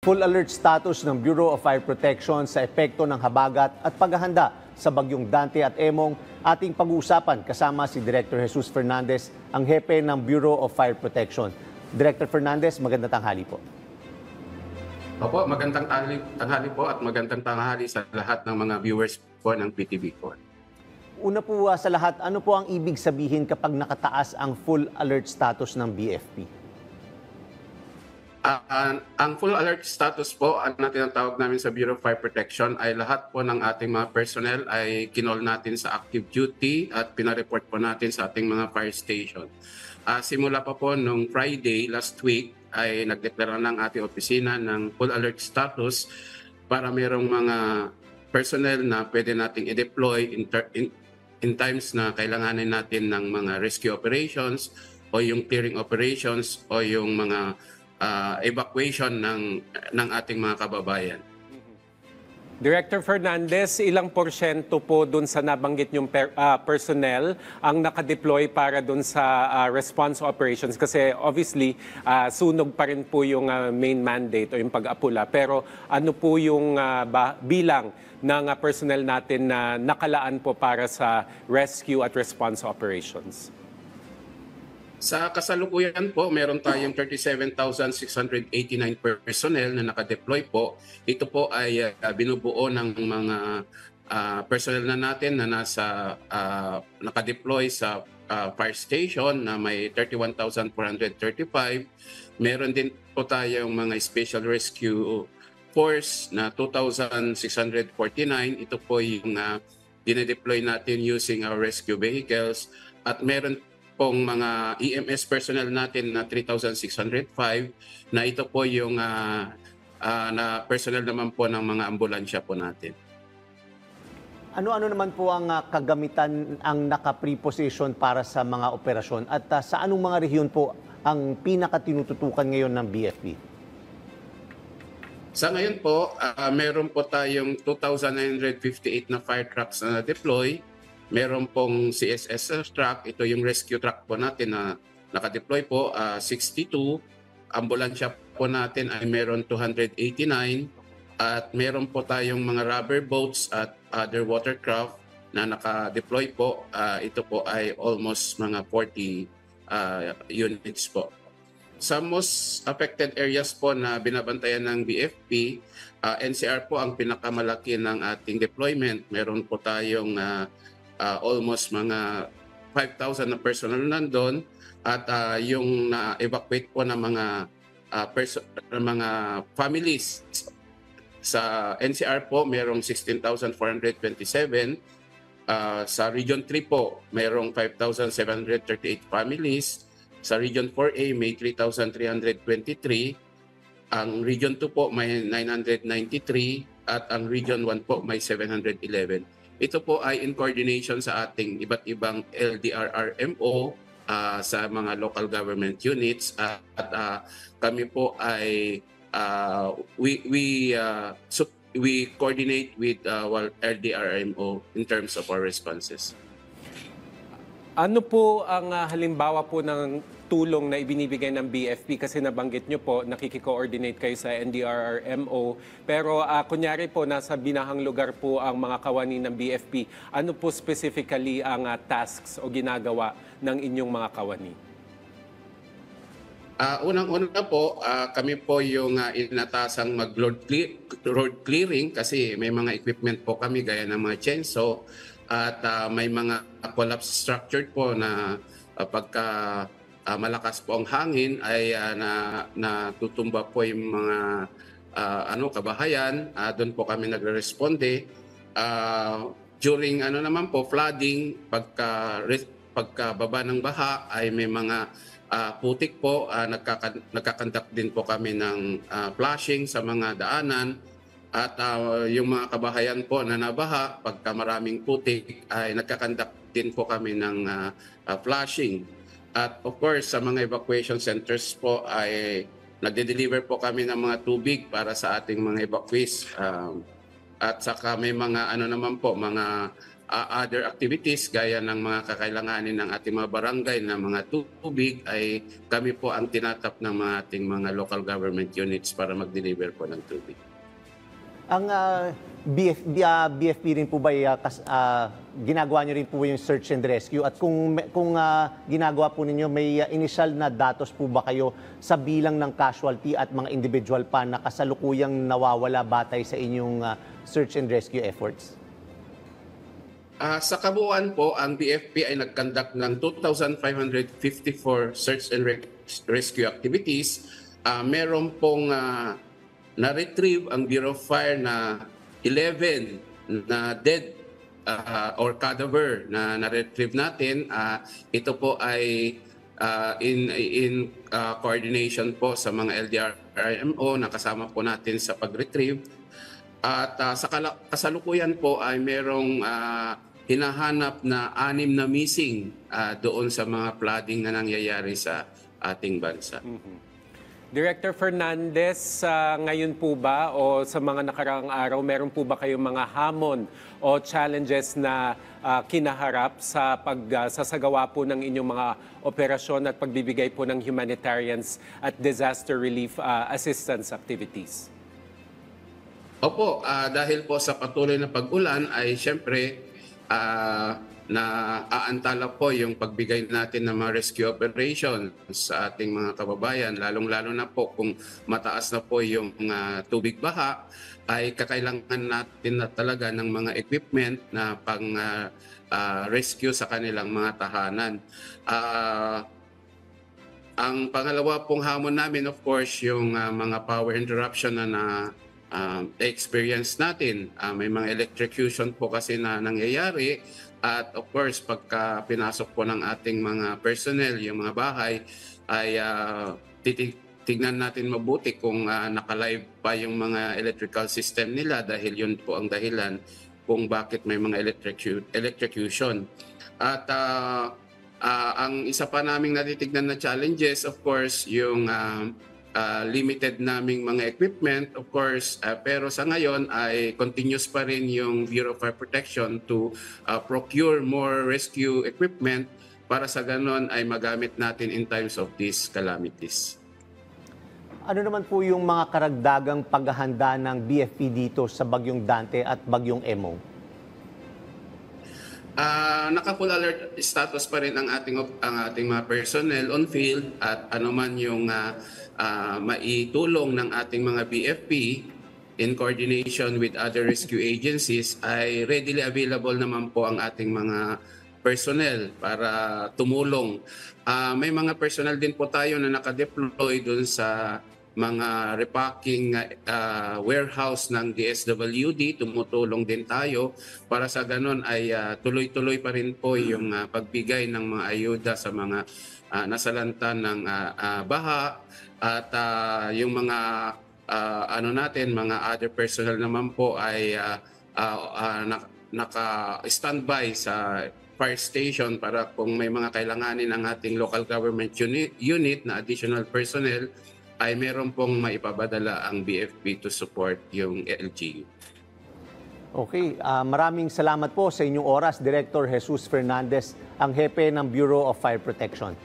Full alert status ng Bureau of Fire Protection sa epekto ng habagat at paghahanda sa bagyong Dante at Emong. Ating pag-uusapan kasama si Director Jesus Fernandez, ang hepe ng Bureau of Fire Protection. Director Fernandez, magandang tanghali po. Opo, magandang tanghali po at magandang tanghali sa lahat ng mga viewers po ng PTV4. Una po sa lahat, ano po ang ibig sabihin kapag nakataas ang full alert status ng BFP? Ang full alert status po, na tinatawag namin sa Bureau of Fire Protection, ay lahat po ng ating mga personnel ay kinol natin sa active duty at pinareport po natin sa ating mga fire station. Simula pa po nung Friday last week ay nagdeklara ng ating opisina ng full alert status para mayroong mga personnel na pwede nating i-deploy in times na kailanganin natin ng mga rescue operations o yung clearing operations o yung mga evacuation ng ating mga kababayan. Director Fernandez, ilang porsyento po dun sa nabanggit yung personnel ang nakadeploy para dun sa response operations? Kasi obviously, sunog pa rin po yung main mandate o yung pag-apula. Pero ano po yung bilang ng personnel natin na nakalaan po para sa rescue at response operations? Sa kasalukuyan po, meron tayong 37,689 personnel na nakadeploy po. Ito po ay binubuo ng mga personnel na natin na nakadeploy sa fire station na may 31,435. Meron din po tayong mga special rescue force na 2,649. Ito po yung dinedeploy natin using our rescue vehicles. At meron pong mga EMS personnel natin na 3,605 na ito po yung na personnel naman po ng mga ambulansya po natin. Ano-ano naman po ang kagamitan ang naka-preposition para sa mga operasyon at sa anong mga rehiyon po ang pinaka-tinututukan ngayon ng BFP? Sa ngayon po, meron po tayong 2,958 na fire trucks na deploy. Meron pong CSS truck, ito yung rescue truck po natin na nakadeploy po, 62. Ambulansya po natin ay meron 289. At meron po tayong mga rubber boats at other watercraft na nakadeploy po. Ito po ay almost mga 40 units po. Sa most affected areas po na binabantayan ng BFP, NCR po ang pinakamalaki ng ating deployment. Meron po tayong almost mga 5,000 na personnel nandun at yung na-evacuate po ng mga families sa NCR po merong 16,427. Sa Region 3 po merong 5,738 families. Sa Region 4A may 3,323. Ang Region 2 po may 993 at ang Region 1 po may 711. Ito po ay in coordination sa ating iba't ibang LDRRMO sa mga local government units at kami po ay we coordinate with LDRRMO in terms of our responses. Ano po ang halimbawa po ng tulong na ibinibigay ng BFP? Kasi nabanggit nyo po, nakiki-coordinate kayo sa NDRRMO. Pero kunyari po, nasa binahang lugar po ang mga kawani ng BFP. Ano po specifically ang tasks o ginagawa ng inyong mga kawani? Unang-una po, kami po yung inatasang mag-road clearing kasi may mga equipment po kami gaya ng mga chainsaw at may mga collapse structure po na pagka malakas po ang hangin ay natutumba po yung mga kabahayan. Doon po kami nagre-responde. During naman po flooding, pagkababa ng baha ay may mga putik po, nagkakandak din po kami ng flushing sa mga daanan. At yung mga kabahayan po na nabaha, pagka maraming putik, ay nagkakandak din po kami ng flushing. At of course, sa mga evacuation centers po ay nagde-deliver po kami ng mga tubig para sa ating mga evacuees. At saka may mga naman po, mga other activities gaya ng mga kakailanganin ng ating mga barangay na mga tubig, ay kami po ang tinatap ng mga ating mga local government units para mag-deliver po ng tubig. Ang BFP rin po ba ginagawa niyo rin po yung search and rescue? At kung ginagawa po ninyo, may initial na datos po ba kayo sa bilang ng casualty at mga individual pa na kasalukuyang nawawala batay sa inyong search and rescue efforts? Sa kabuuan po, ang BFP ay nag-conduct ng 2,554 search and rescue activities. Meron pong na-retrieve ang Bureau of Fire na 11 na dead or cadaver na na-retrieve natin. Ito po ay in coordination po sa mga LDRMO na kasama po natin sa pag-retrieve. At sa kasalukuyan po ay merong hinahanap na 6 na missing doon sa mga flooding na nangyayari sa ating bansa. Director Fernandez, ngayon po ba o sa mga nakaraang araw, meron po ba kayong mga hamon o challenges na kinaharap sa pagsasagawa po ng inyong mga operasyon at pagbibigay po ng humanitarians at disaster relief assistance activities? Opo, dahil po sa patuloy na pag-ulan ay siyempre na aantala po yung pagbigay natin ng mga rescue operations sa ating mga kababayan, lalong-lalo na po kung mataas na po yung tubig baha, ay kakailangan natin na talaga ng mga equipment na pang rescue sa kanilang mga tahanan. Ang pangalawa pong hamon namin, of course, yung mga power interruption na experience natin. May mga electrocution po kasi na nangyayari. At of course, pagka pinasok po ng ating mga personnel, yung mga bahay, ay tignan natin mabuti kung naka-live pa yung mga electrical system nila dahil yun po ang dahilan kung bakit may mga electrocution. At ang isa pa naming natitignan na challenges, of course, yung limited naming mga equipment, of course, pero sa ngayon ay continuous pa rin yung Bureau of Fire Protection to procure more rescue equipment para sa ganon ay magamit natin in times of these calamities. Ano naman po yung mga karagdagang paghahanda ng BFP dito sa Bagyong Dante at Bagyong Emong? Naka-full alert status pa rin ang ating mga personnel on field at anuman yung maitulong ng ating mga BFP in coordination with other rescue agencies ay readily available naman po ang ating mga personnel para tumulong. May mga personnel din po tayo na nakadeploy dun sa mga repacking warehouse ng DSWD, tumutulong din tayo para sa ganon ay tuloy-tuloy pa rin po yung pagbigay ng mga ayuda sa mga nasalanta ng baha at yung mga mga other personnel naman po ay naka-standby sa fire station para kung may mga kailanganin ng ating local government unit na additional personnel ay meron pong maipabadala ang BFP to support yung LGU. Okay, maraming salamat po sa inyong oras, Director Jesus Fernandez, ang hepe ng Bureau of Fire Protection.